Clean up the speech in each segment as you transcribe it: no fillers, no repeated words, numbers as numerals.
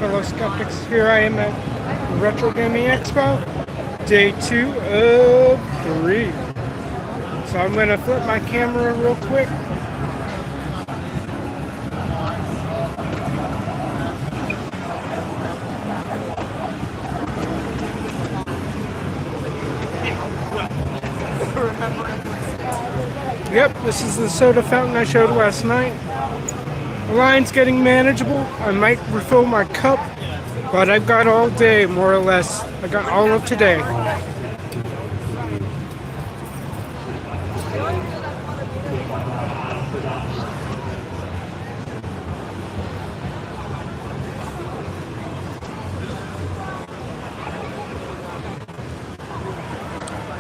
fellow skeptics. Here I am at Retro Gaming Expo, day 2 of 3. So I'm going to flip my camera real quick. Yep, this is the soda fountain I showed last night. The line's getting manageable. I might refill my cup, but I've got all day, more or less. I got all of today.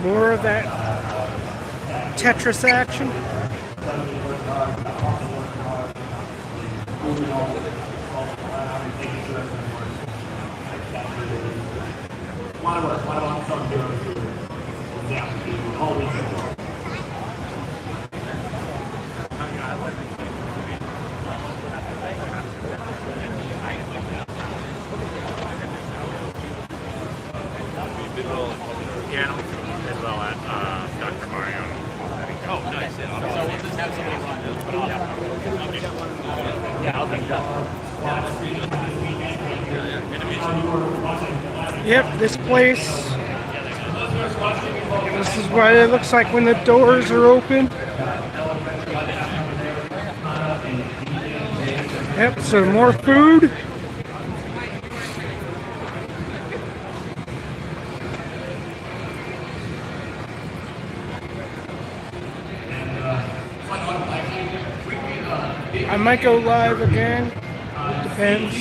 More of that Tetris action. Piano as well as Dr. Mario. Oh, nice. So we'll just have somebody run this. Yeah, I'll take that. Yep, this place. This is what it looks like when the doors are open. Yep, so more food. I might go live again. It depends.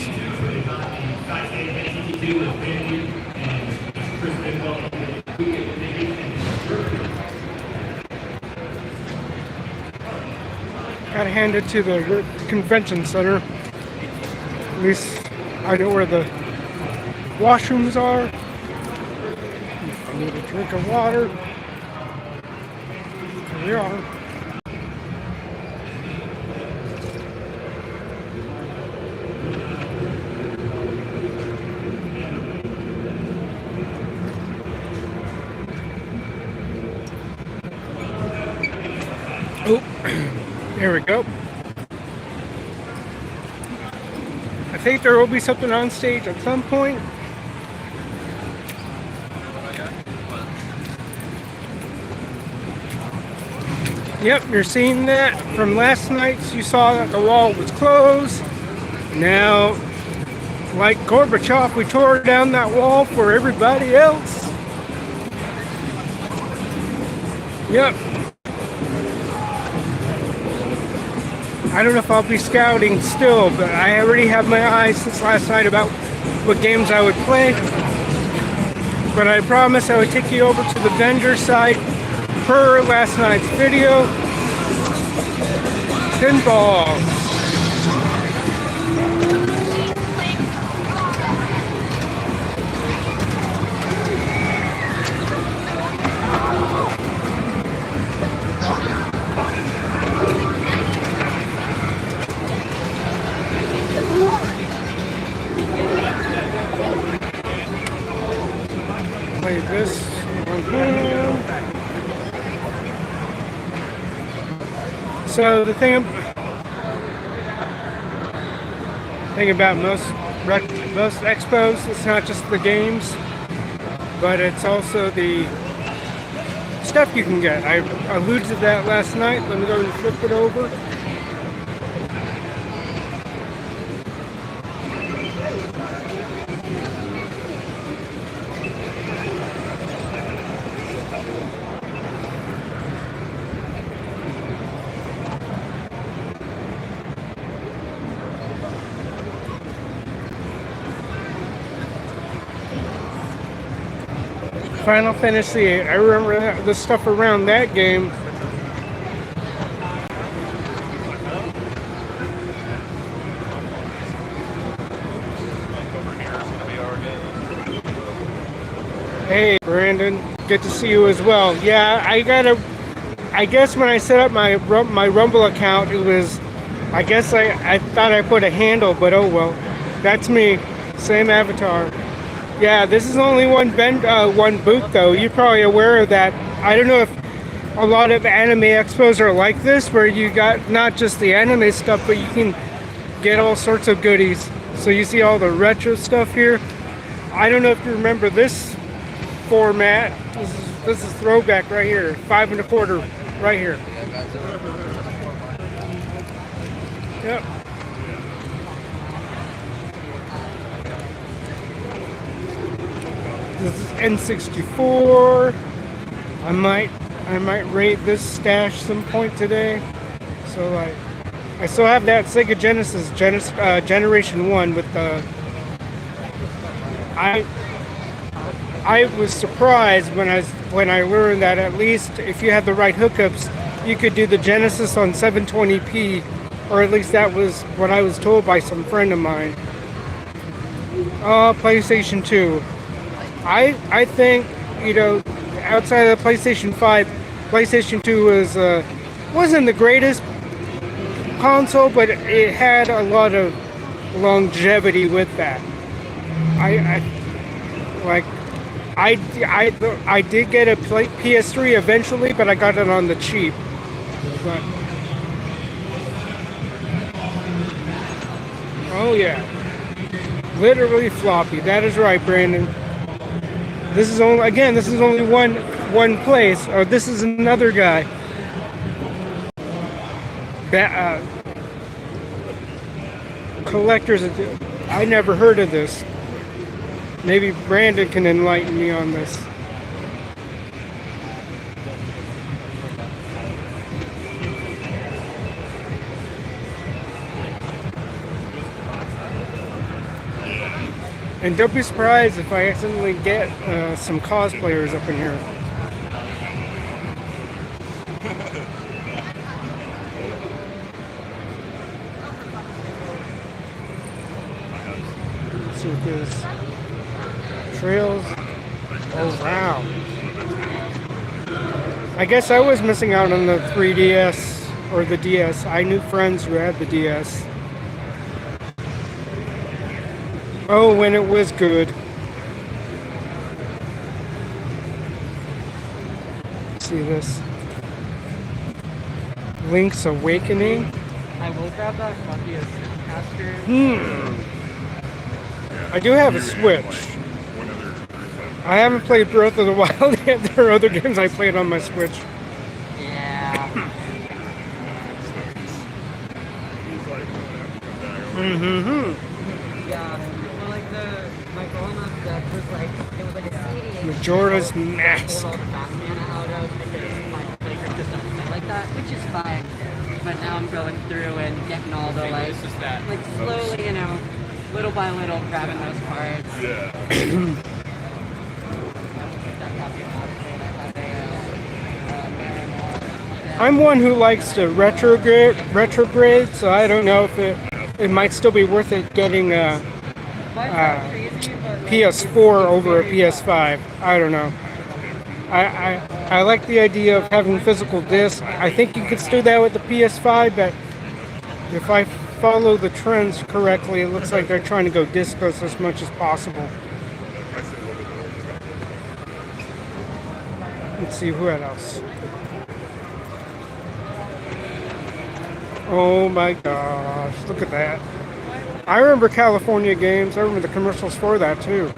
Gotta hand it to the convention center. At least I know where the washrooms are. I need a drink of water. Here we are. Oh, there we go. I think there will be something on stage at some point. Yep, you're seeing that from last night. You saw that the wall was closed. Now, like Gorbachev, we tore down that wall for everybody else. Yep. I don't know if I'll be scouting still, but I already have my eyes since last night about what games I would play. But I promised I would take you over to the vendor site per last night's video. Pinball. Play this one here. So the thing about most expos, it's not just the games, but it's also the stuff you can get. I alluded to that last night. Let me go and flip it over. Final Fantasy 8. I remember the stuff around that game. Hey, Brandon. Good to see you as well. Yeah, I guess when I set up my Rumble account, it was, I guess I thought I put a handle, but oh well. That's me. Same avatar. Yeah, this is only one booth though. You're probably aware of that. I don't know if a lot of anime expos are like this, where you got not just the anime stuff, but you can get all sorts of goodies. So you see all the retro stuff here. I don't know if you remember this format. This is throwback right here, 5 1/4 right here. Yep. This is N64. I might raid this stash some point today. So like, I still have that Sega Genesis Generation 1 with the. I was surprised when I learned that at least if you had the right hookups, you could do the Genesis on 720p, or at least that was what I was told by some friend of mine. PlayStation 2. I think, you know, outside of the PlayStation 5, PlayStation 2 wasn't the greatest console, but it had a lot of longevity with that. I did get a PS3 eventually, but I got it on the cheap. But, oh yeah, literally floppy. That is right, Brandon. This is only one place. Oh, this is another guy. Collectors. I never heard of this. Maybe Brandon can enlighten me on this. And don't be surprised if I accidentally get some cosplayers up in here. Let's see what this trails. Oh wow! I guess I was missing out on the 3DS or the DS. I knew friends who had the DS. Oh, when it was good. See this? Link's Awakening. I will grab that copy of Snapcaster. I do have a Switch. I haven't played Breath of the Wild yet. There are other games I played on my Switch. Yeah. Yeah. Well, like my grandma that was like, it was like a CD. Majora's Mask. Pulled all the Batman out of because my playground just doesn't play like that, which is fine. But now I'm going through and getting all the like slowly, you know, little by little grabbing those parts. Yeah. I'm one who likes to retrograde, so I don't know if it might still be worth it getting a PS4 over a PS5. I don't know. I like the idea of having physical discs. I think you could do that with the PS5, but if I follow the trends correctly, it looks like they're trying to go discless as much as possible. Let's see who else. Oh my gosh, look at that. I remember California games. I remember the commercials for that too.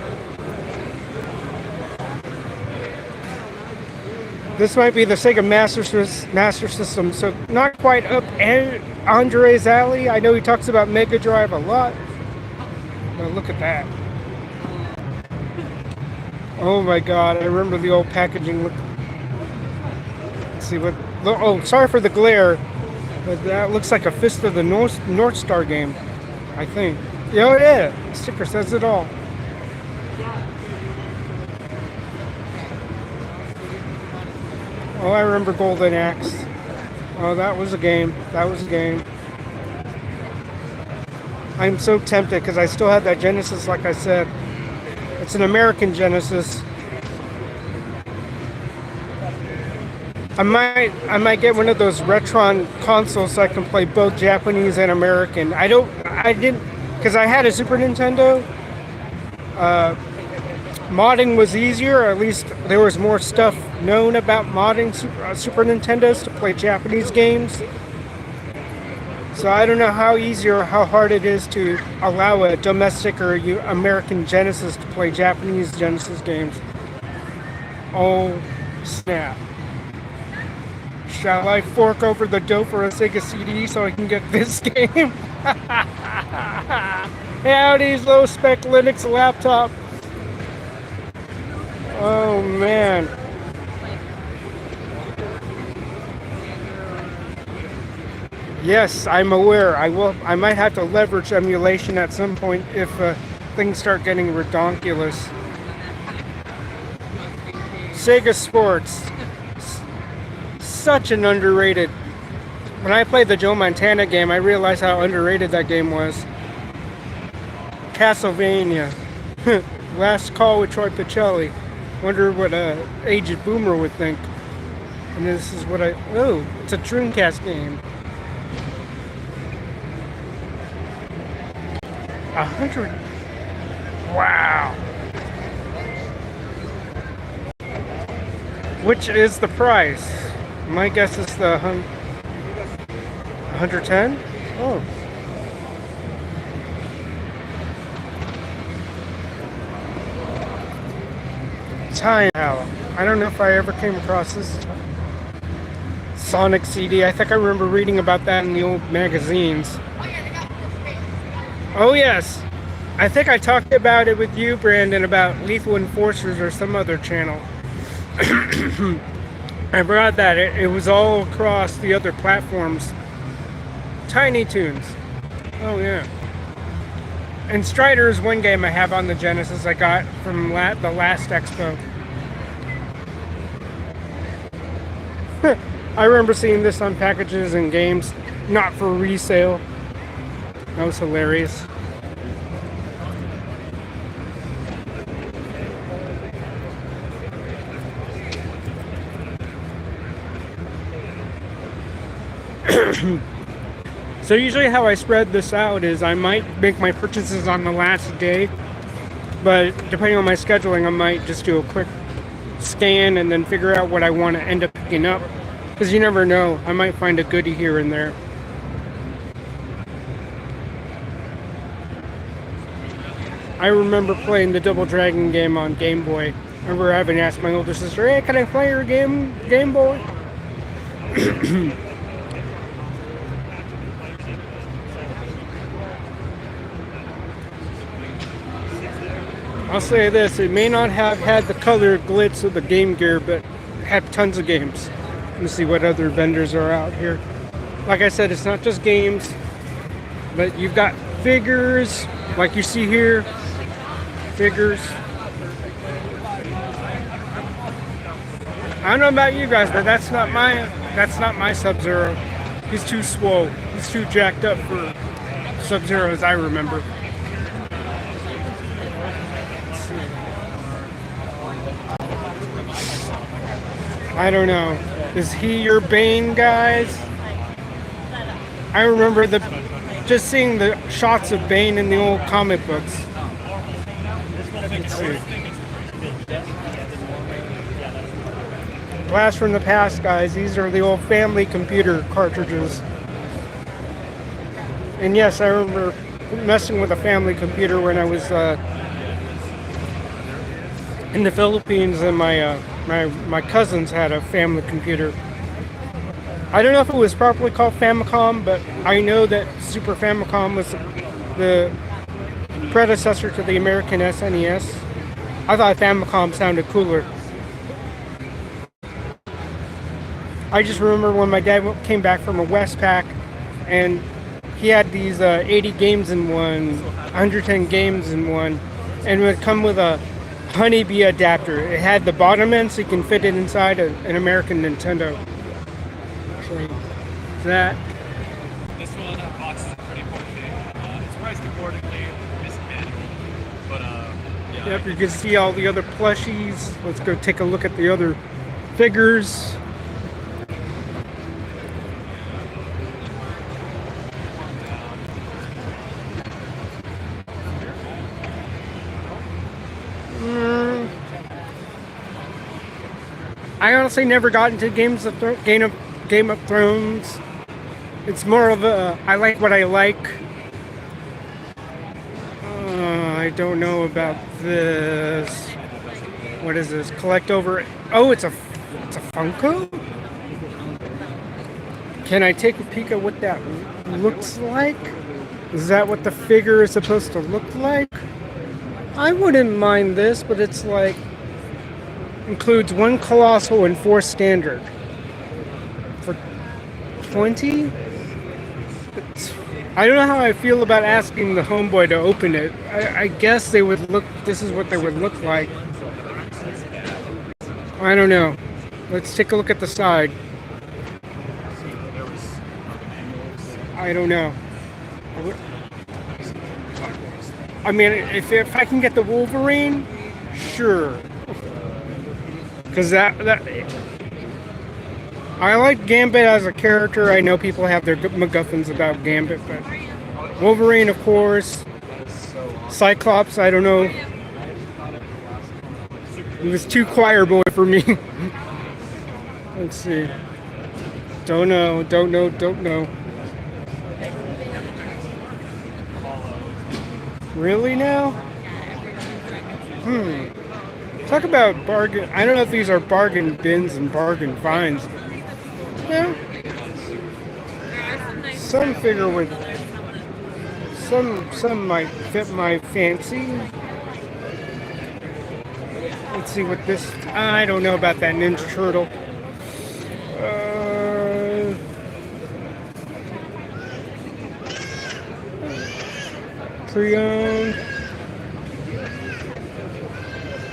This might be the Sega Master System, so not quite up Andre's alley. I know he talks about Mega Drive a lot, but look at that. Oh my god, I remember the old packaging. Let's see what. Oh, sorry for the glare, but that looks like a Fist of the North Star game, I think. Oh yeah, the sticker says it all. Oh, I remember Golden Axe. Oh, that was a game. That was a game. I'm so tempted because I still have that Genesis, like I said. It's an American Genesis. I might get one of those Retron consoles so I can play both Japanese and American. I didn't, because I had a Super Nintendo, Modding was easier, or at least there was more stuff known about modding Super Nintendos to play Japanese games. So I don't know how easy or how hard it is to allow a domestic or American Genesis to play Japanese Genesis games. Oh, snap. Shall I fork over the dough for a Sega CD so I can get this game? Howdy's low-spec Linux laptop. Oh, man. Yes, I'm aware. I might have to leverage emulation at some point if things start getting redonkulous. Sega Sports. Such an underrated. When I played the Joe Montana game, I realized how underrated that game was. Castlevania. Last Call with Troy Pacelli. Wonder what a aged boomer would think. And this is what oh, it's a Dreamcast game. 100. Wow. Which is the price? My guess is the 110. Oh. Time Out. I don't know if I ever came across this Sonic CD. I think I remember reading about that in the old magazines. Oh yes, I think I talked about it with you, Brandon, about Lethal Enforcers or some other channel. I brought that. It was all across the other platforms. Tiny Toons. Oh yeah. And Strider is one game I have on the Genesis I got from the last Expo. I remember seeing this on packages and games, not for resale. That was hilarious. So usually how I spread this out is I might make my purchases on the last day, but depending on my scheduling, I might just do a quick scan and then figure out what I want to end up picking up, because you never know, I might find a goodie here and there. I remember playing the Double Dragon game on Game Boy. I remember having asked my older sister, hey, can I play your Game Boy? I'll say this, it may not have had the color glitz of the Game Gear, but it had tons of games. Let me see what other vendors are out here. Like I said, it's not just games, but you've got figures, like you see here, figures. I don't know about you guys, but that's not my Sub-Zero. He's too swole. He's too jacked up for Sub-Zero as I remember. I don't know. Is he your Bane, guys? I remember just seeing the shots of Bane in the old comic books. Let's see. Blast from the past, guys. These are the old family computer cartridges. And yes, I remember messing with a family computer when I was in the Philippines, and my cousins had a family computer. I don't know if it was properly called Famicom, but I know that Super Famicom was the predecessor to the American SNES. I thought Famicom sounded cooler. I just remember when my dad came back from a Westpac, and he had these 80 games in one, 110 games in one, and it would come with a honeybee adapter. It had the bottom end so you can fit it inside an American Nintendo. So that. This one box is a pretty important thing. It's priced accordingly. It's manual, but yeah. Yep, you can see all the other plushies. Let's go take a look at the other figures. I honestly never got into Game of Thrones. It's more of a I like what I like. I don't know about this. What is this? Collect over. Oh, it's a Funko. Can I take a peek at what that looks like? Is that what the figure is supposed to look like? I wouldn't mind this, but it's like includes 1 colossal and 4 standard for 20. I don't know how I feel about asking the homeboy to open it. I guess they would look. This is what they would look like. I don't know. Let's take a look at the side. I don't know. I mean, if I can get the Wolverine, sure. Because that I like Gambit as a character. I know people have their MacGuffins about Gambit, but Wolverine, of course. Cyclops, I don't know. He was too choir boy for me. Let's see. Don't know. Really now? Talk about bargain. I don't know if these are bargain bins and bargain finds. Yeah. Some figure with some might fit my fancy. Let's see what this. I don't know about that Ninja Turtle. Pre-owned.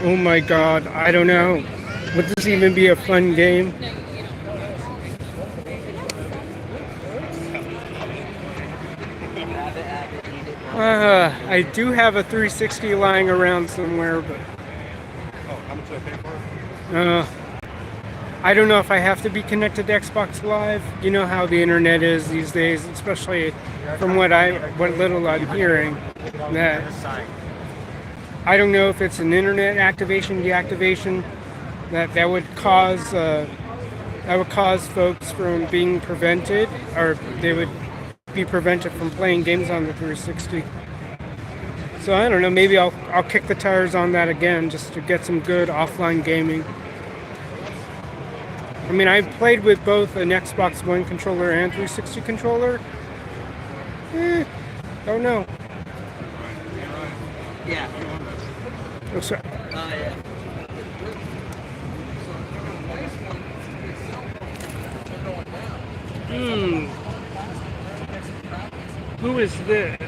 Oh my god, I don't know. Would this even be a fun game? I do have a 360 lying around somewhere, but How much did I pay for it? I don't know if I have to be connected to Xbox Live. You know how the internet is these days, especially from what little I'm hearing. That I don't know if it's an internet activation, deactivation, that would cause folks from being prevented, or they would be prevented from playing games on the 360. So I don't know. Maybe I'll kick the tires on that again just to get some good offline gaming. I mean, I've played with both an Xbox One controller and 360 controller. Don't know. Yeah. What's that? Yeah. Who is this?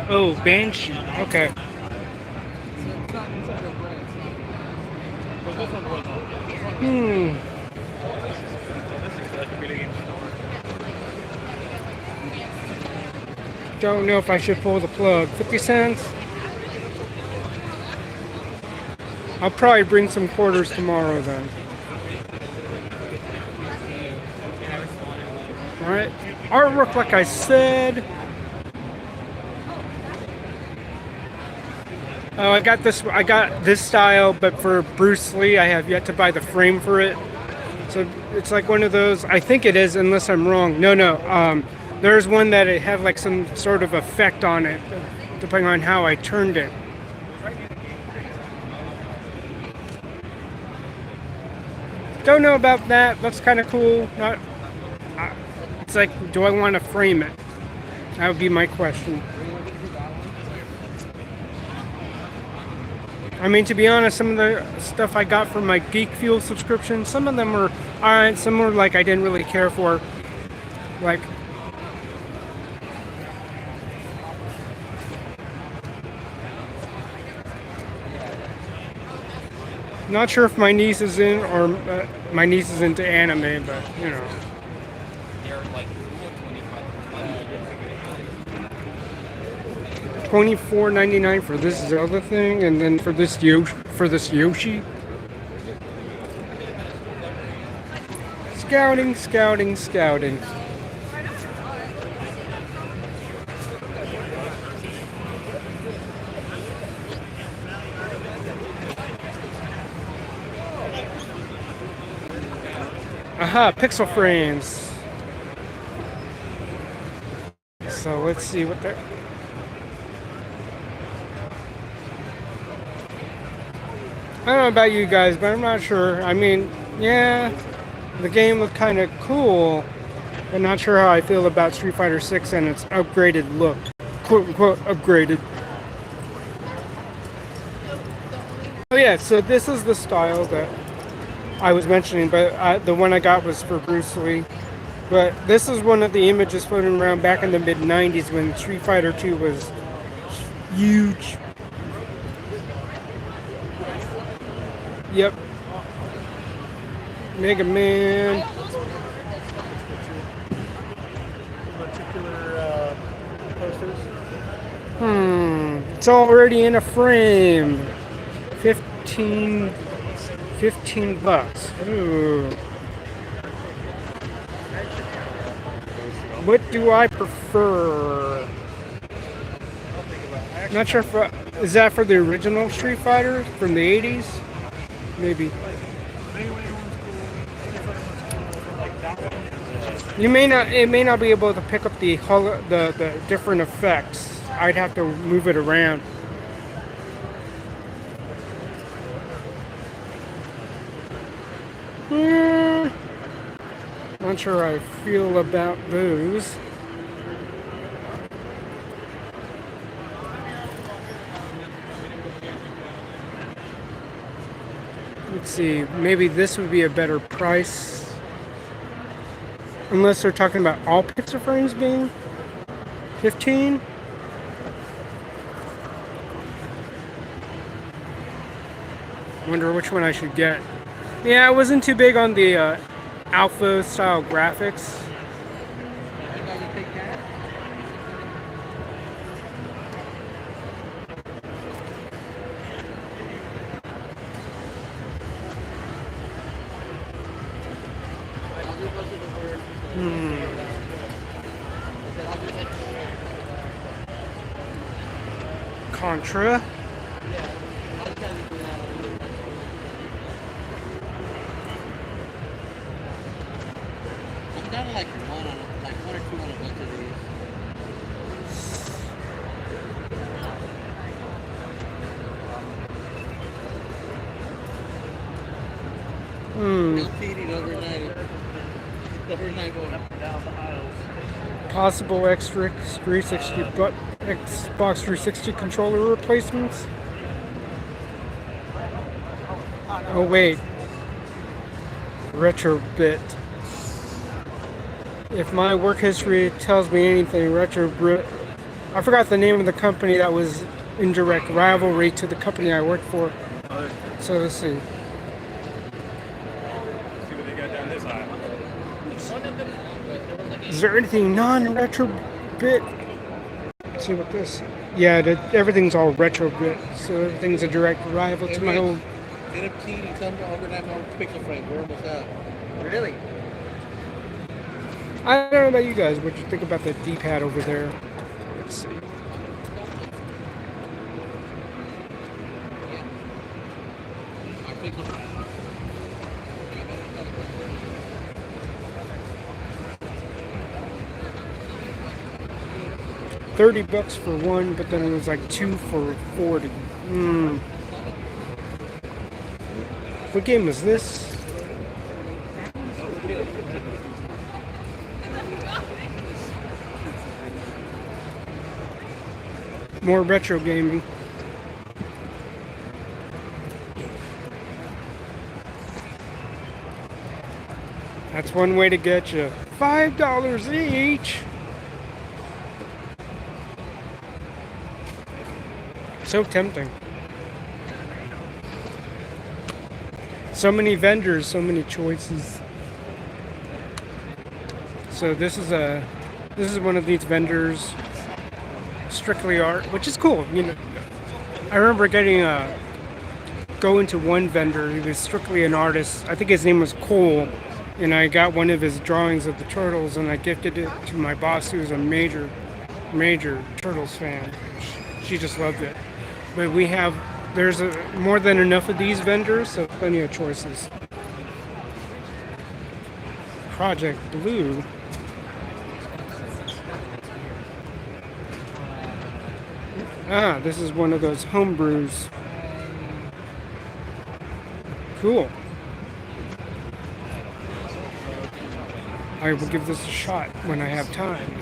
Oh, Banshee. Okay. Don't know if I should pull the plug. 50 cents? I'll probably bring some quarters tomorrow then. Alright. Artwork, like I said. Oh, I got this style, but for Bruce Lee, I have yet to buy the frame for it. So it's like one of those, I think it is, unless I'm wrong. No. There's one that it had like some sort of effect on it, depending on how I turned it. Don't know about that. Looks kind of cool. It's like, do I want to frame it? That would be my question. I mean, to be honest, some of the stuff I got from my Geek Fuel subscription, some of them were alright, some were like I didn't really care for. Like, not sure if my niece is in or my niece is into anime, but you know. $24.99 for this Zelda thing, and then for this Yoshi. Scouting. Aha, pixel frames. So let's see what they're... I don't know about you guys, but I'm not sure. I mean, yeah, the game looked kind of cool. I'm not sure how I feel about Street Fighter 6 and its upgraded look. Quote unquote upgraded. Oh yeah, so this is the style that I was mentioning, but the one I got was for Bruce Lee. But this is one of the images floating around back in the mid 90s when Street Fighter 2 was huge. Yep. Mega Man. Particular posters. It's already in a frame. 15 bucks. Ooh. What do I prefer? Not sure if is that for the original Street Fighter from the 80s? Maybe. You may not. It may not be able to pick up the different effects. I'd have to move it around. Not sure how I feel about those. Let's see, maybe this would be a better price. Unless they're talking about all pixel frames being 15. Wonder which one I should get. Yeah, I wasn't too big on the alpha style graphics. Contra. I'm down to like one or two on a bunch of these. Feeding overnight. Overnight going up and down the aisles. Possible extra 360 Xbox 360 controller replacements. Oh wait, Retrobit. If my work history tells me anything, Retrobit. I forgot the name of the company that was in direct rivalry to the company I worked for. So let's see. See what they got down this aisle. Is there anything non-Retrobit? Let's see what this. Yeah, everything's all Retrobit, so everything's a direct rival to my old. Get a key and come overnight on pixel frame. We're almost out. Really? I don't know about you guys. What you think about the D-pad over there? Let's see. $30 for one, but then it was like 2 for 40. What game is this? More retro gaming. That's one way to get you. $5 each. So tempting. So many vendors, so many choices. So this is one of these vendors, strictly art, which is cool. You know, I remember going to one vendor. He was strictly an artist. I think his name was Cole, and I got one of his drawings of the turtles, and I gifted it to my boss, who was a major Turtles fan. She just loved it. But there's more than enough of these vendors, so plenty of choices. Project Blue. Ah, this is one of those homebrews. Cool. I will give this a shot when I have time.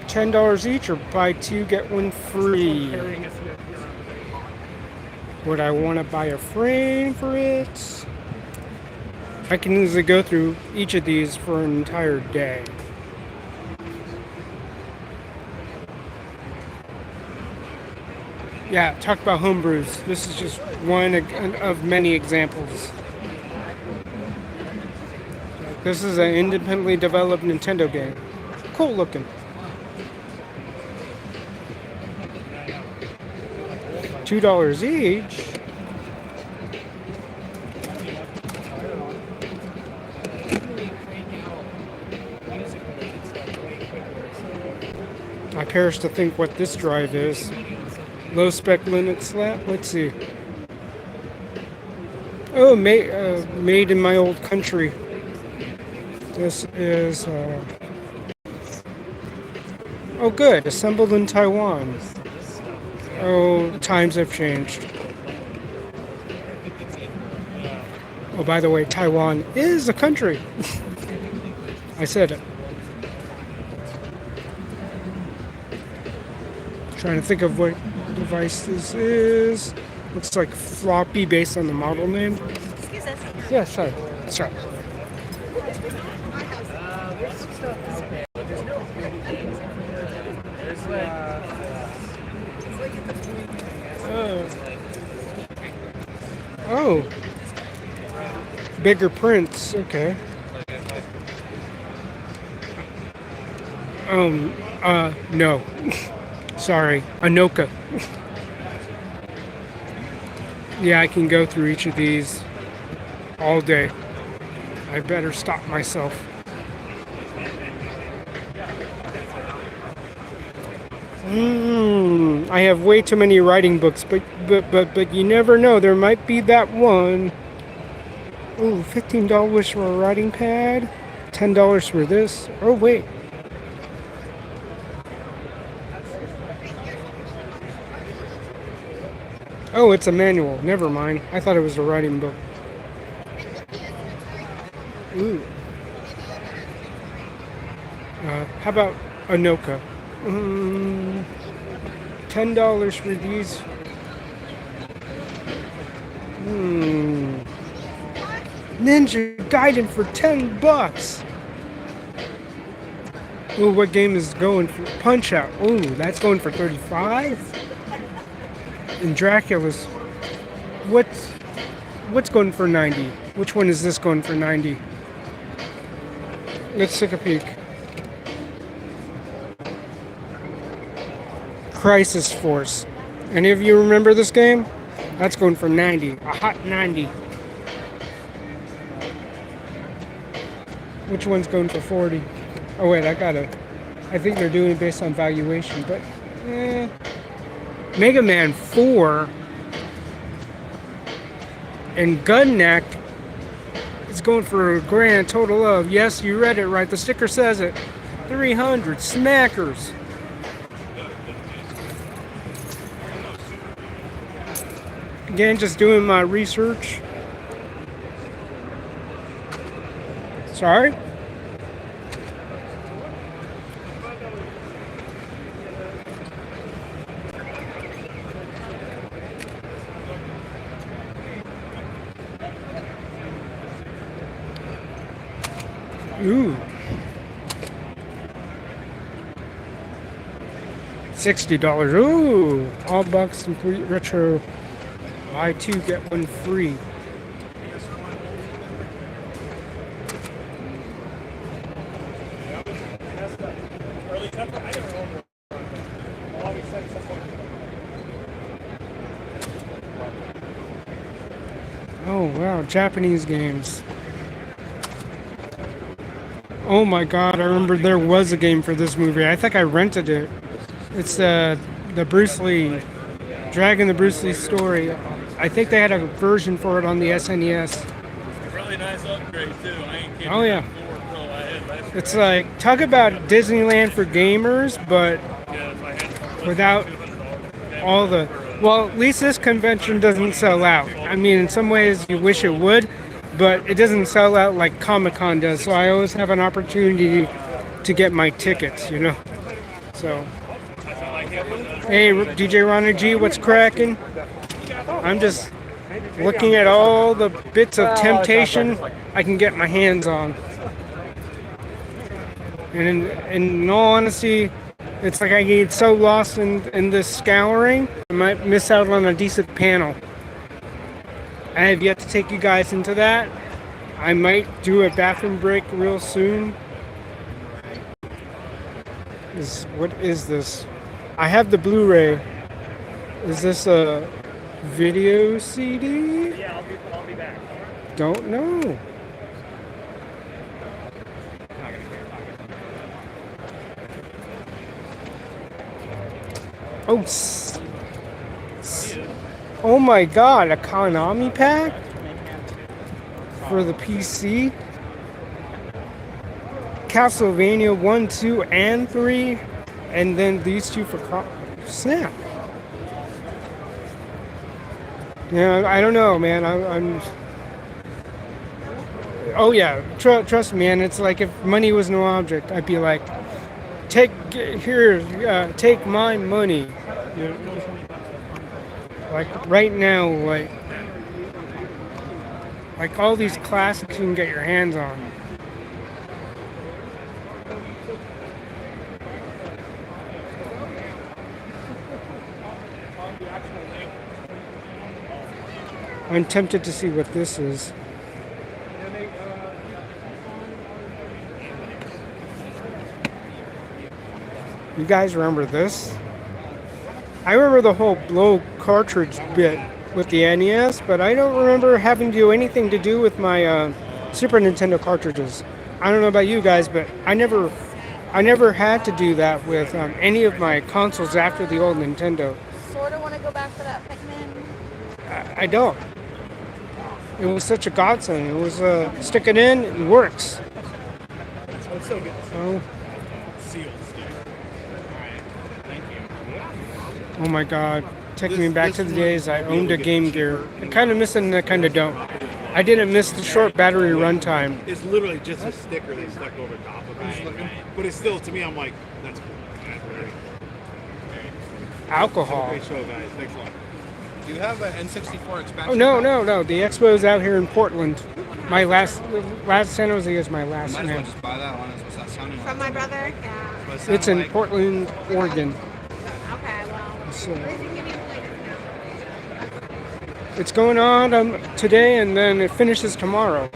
$10 each, or buy two get one free. Would I want to buy a frame for it? I can easily go through each of these for an entire day. Yeah, talk about homebrews. This is just one of many examples. This is an independently developed Nintendo game. Cool looking. $2 each. I perish to think what this drive is. Low spec Linux slap. Let's see. Oh, made in my old country. This is. Oh, good. Assembled in Taiwan. Oh, times have changed. Oh, by the way, Taiwan is a country. I said it. Trying to think of what device this is. Looks like floppy based on the model name. Excuse us. Yeah, sorry. Sorry. Oh. Bigger prints. Okay. No. Sorry. Anoka. Yeah, I can go through each of these all day. I better stop myself. I have way too many writing books, but you never know. There might be that one. Ooh, $15 for a writing pad. $10 for this. Oh, wait. Oh, it's a manual. Never mind. I thought it was a writing book. Ooh. How about Anoka? $10 for these. Ninja Gaiden for $10. Ooh, what game is going for? Punch Out. Ooh, that's going for 35. And Dracula's. What's going for 90? Which one is this going for 90? Let's take a peek. Crisis Force. Any of you remember this game? That's going for 90. A hot 90. Which one's going for 40? Oh wait, I think they're doing it based on valuation, but Mega Man 4 and Gunneck is going for a grand total of, yes, you read it right, the sticker says it, 300 smackers. Again, just doing my research. Sorry? Ooh. $60. Ooh. All box complete retro. Buy two, get one free. Oh wow, Japanese games. Oh my god, I remember there was a game for this movie. I think I rented it. It's the Bruce Lee Dragon the Bruce Lee Story. I think they had a version for it on the SNES. Really nice upgrade too. I ain't kidding. Oh yeah. 4 Pro I had last It's like, talk about Disneyland for gamers, but year. If I had without all the... Well, at least this convention doesn't sell out. I mean, in some ways you wish it would, but it doesn't sell out like Comic-Con does, so I always have an opportunity to get my tickets, you know? So, hey, DJ Ronnie G, what's cracking? I'm just looking at all the bits of temptation I can get my hands on. And in all honesty, it's like I get so lost in this scouring, I might miss out on a decent panel. I have yet to take you guys into that. I might do a bathroom break real soon. What is this? I have the Blu-ray. Is this a video CD? Yeah, I'll be back. Don't know. Oh, oh my God, a Konami pack for the PC. Castlevania 1, 2, and 3, and then these two for Snap. Yeah, I don't know, man. I'm. Oh yeah, trust me, man. It's like if money was no object, I'd be like, take my money. You know? Like right now, like all these classics you can get your hands on. I'm tempted to see what this is. You guys remember this? I remember the whole blow cartridge bit with the NES, but I don't remember having to do anything to do with my Super Nintendo cartridges. I don't know about you guys, but I never had to do that with any of my consoles after the old Nintendo. Sort of want to go back for that Pikmin. I don't. It was such a godsend. It was stick it in, it works. It's so good. Oh, Seals, dude. Alright. Thank you. oh my God. Taking me back to the days I owned a Game Gear. I kind of miss it and I kind of don't. I didn't miss the short battery runtime. It's literally just a sticker they stuck over top of it. But it's still, to me, I'm like, that's cool. That's very, Alcohol. great show, guys. Thanks a lot. Do you have an N64 expansion? Oh, no. The Expo's out here in Portland. My last San Jose is my last Might as well name. just buy that one. What's that sounding From my brother? Yeah. like? It's in Portland, Oregon. Okay, well. So, Where's he giving you later? it's going on today and then it finishes tomorrow.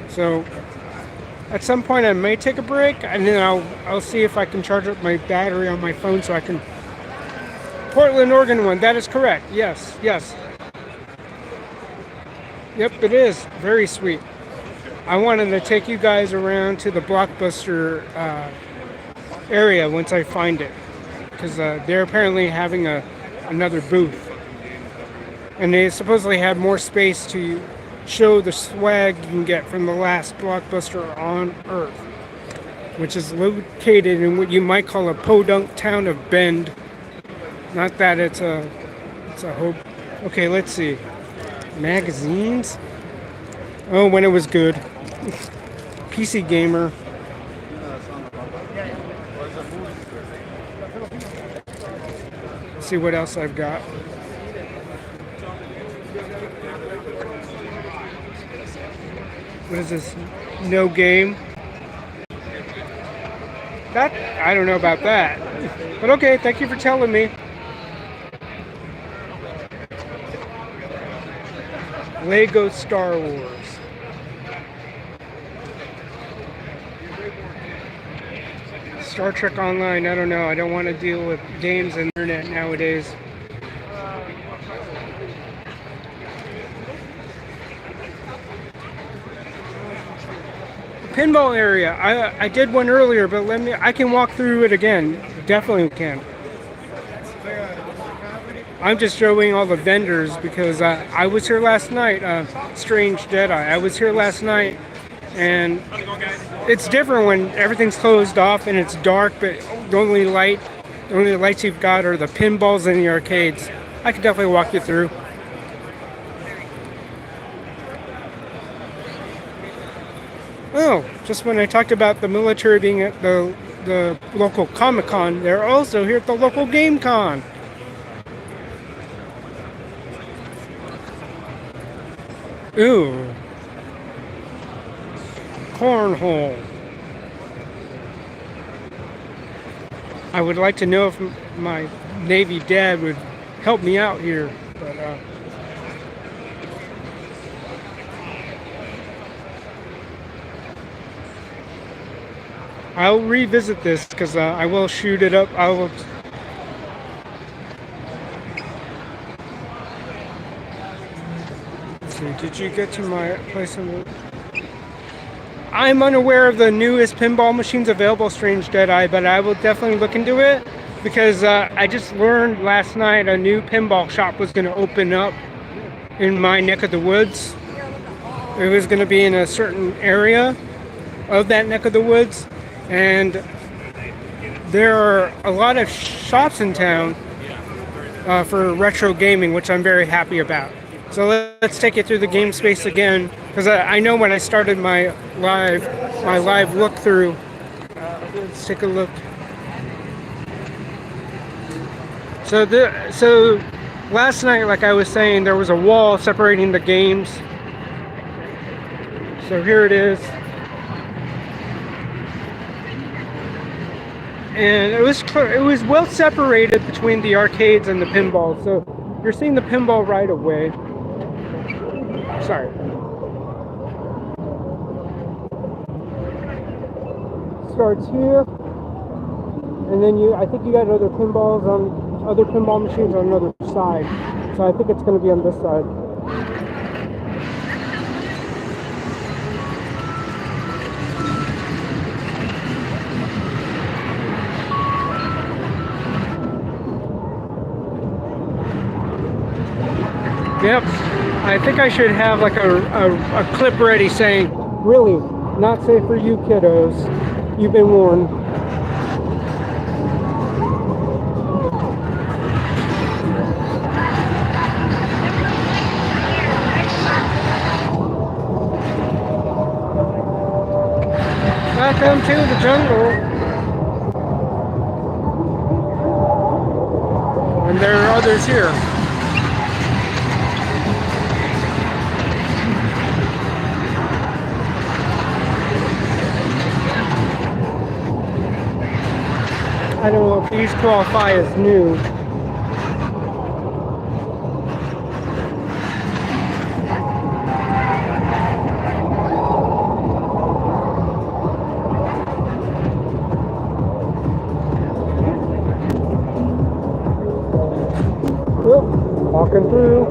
So at some point I may take a break and then I'll see if I can charge up my battery on my phone so I can... Portland, Oregon one, that is correct. Yes. Yep, it is. Very sweet. I wanted to take you guys around to the Blockbuster area once I find it. Because they're apparently having another booth. And they supposedly have more space to show the swag you can get from the last Blockbuster on Earth. Which is located in what you might call a podunk town of Bend. Not that it's a hope. Okay, let's see. Magazines? Oh, when it was good. PC Gamer. Let's see what else I've got. What is this? No game? That, I don't know about that. But okay, thank you for telling me. Lego Star Wars. Star Trek Online, I don't know. I don't want to deal with games and internet nowadays. Pinball area. I did one earlier, but I can walk through it again. Definitely can. I'm just showing all the vendors because I was here last night. Strange Jedi. I was here last night, and it's different when everything's closed off and it's dark, but the only lights you've got are the pinballs in the arcades. I could definitely walk you through. Oh, just when I talked about the military being at the local Comic Con, they're also here at the local Game Con. Ooh. Cornhole. I would like to know if my Navy dad would help me out here, but I'll revisit this because I will shoot it up. I will. Let's see, did you get to my place? I'm unaware of the newest pinball machines available, Strange Deadeye, but I will definitely look into it because I just learned last night a new pinball shop was going to open up in my neck of the woods. It was going to be in a certain area of that neck of the woods, and there are a lot of shops in town for retro gaming, which I'm very happy about. So let's take it through the game space again, because I know when I started my live look through. Let's take a look. So last night, like I was saying, there was a wall separating the games. So here it is. And it was well separated between the arcades and the pinball. So you're seeing the pinball right away. Sorry. Starts here, and then I think you got other pinball machines on another side. So I think it's going to be on this side. Yep, I think I should have like a clip ready saying, really, not safe for you kiddos. You've been warned. Welcome to the jungle. And there are others here. I don't know if these qualify as new. Yep, walking through.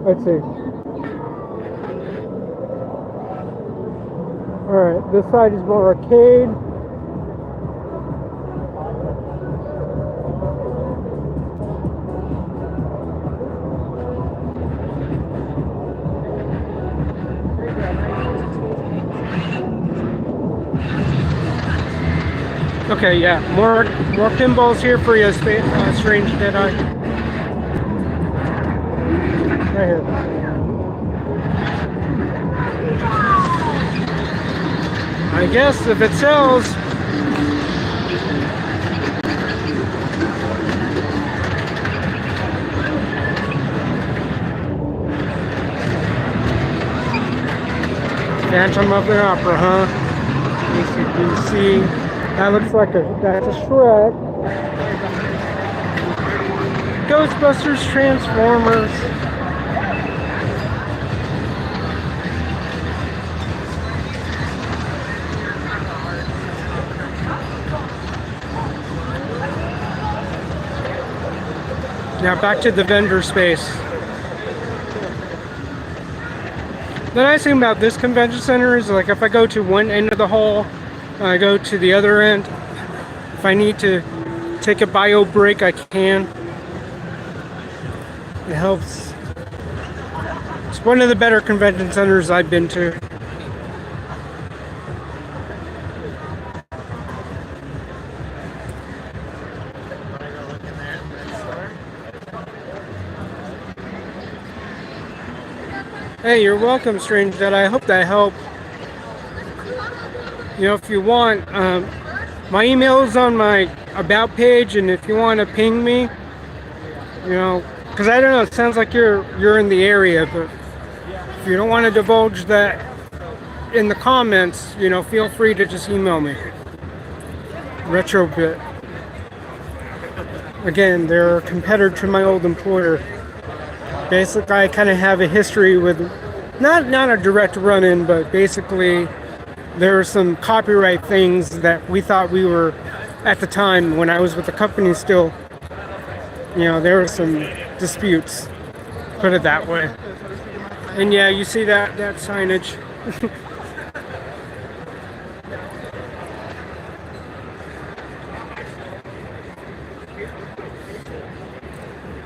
Let's see. Alright, this side is more arcade. Okay, yeah, more pinballs here for you, Strange Deadeye. Right here. I guess if it sells. Phantom of the Opera, huh? ACDC. That looks like that's a Shrek. Ghostbusters, Transformers. Now back to the vendor space. The nice thing about this convention center is, like, if I go to one end of the hall, I go to the other end. If I need to take a bio break, I can. It helps. It's one of the better convention centers I've been to. Hey, you're welcome, Strange Dead. I hope that helped. You know, if you want, my email is on my about page, and if you want to ping me, you know, because I don't know, it sounds like you're in the area, but if you don't want to divulge that in the comments, you know, feel free to just email me. Retrobit. Again, they're a competitor to my old employer. Basically, I kind of have a history with, not a direct run-in, but basically there were some copyright things that we thought we were, at the time when I was with the company still, you know, there were some disputes, put it that way. And yeah, you see that signage.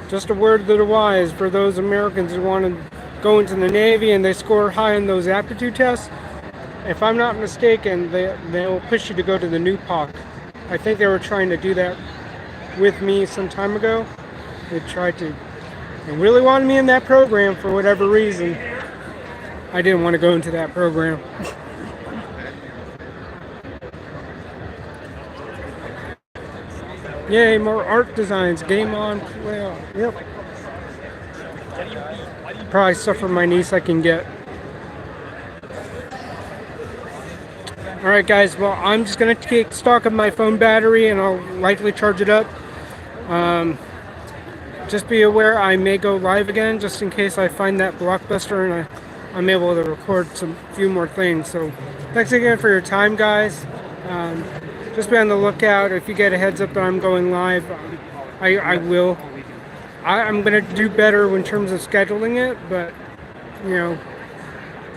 Just a word to the wise for those Americans who want to go into the Navy and they score high in those aptitude tests. If I'm not mistaken, they'll push you to go to the new POC. I think they were trying to do that with me some time ago. They really wanted me in that program for whatever reason. I didn't want to go into that program. Yay, more art designs. Game on, play on. Yep. Probably stuff from my niece I can get. Alright guys, well, I'm just going to take stock of my phone battery and I'll likely charge it up. Just be aware I may go live again just in case I find that Blockbuster and I'm able to record a few more things. So thanks again for your time, guys. Just be on the lookout. If you get a heads up that I'm going live, I will. I'm going to do better in terms of scheduling it, but, you know,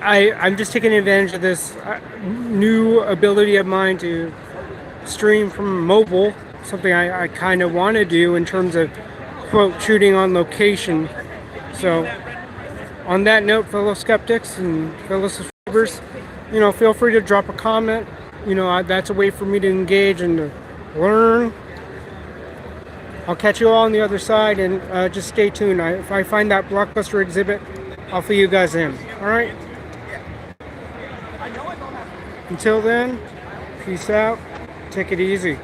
I'm just taking advantage of this new ability of mine to stream from mobile, something I kind of want to do in terms of, quote, shooting on location. So, on that note, fellow skeptics and fellow subscribers, you know, feel free to drop a comment. You know, that's a way for me to engage and to learn. I'll catch you all on the other side, and just stay tuned. If I find that Blockbuster exhibit, I'll fill you guys in. All right? Until then, peace out. Take it easy.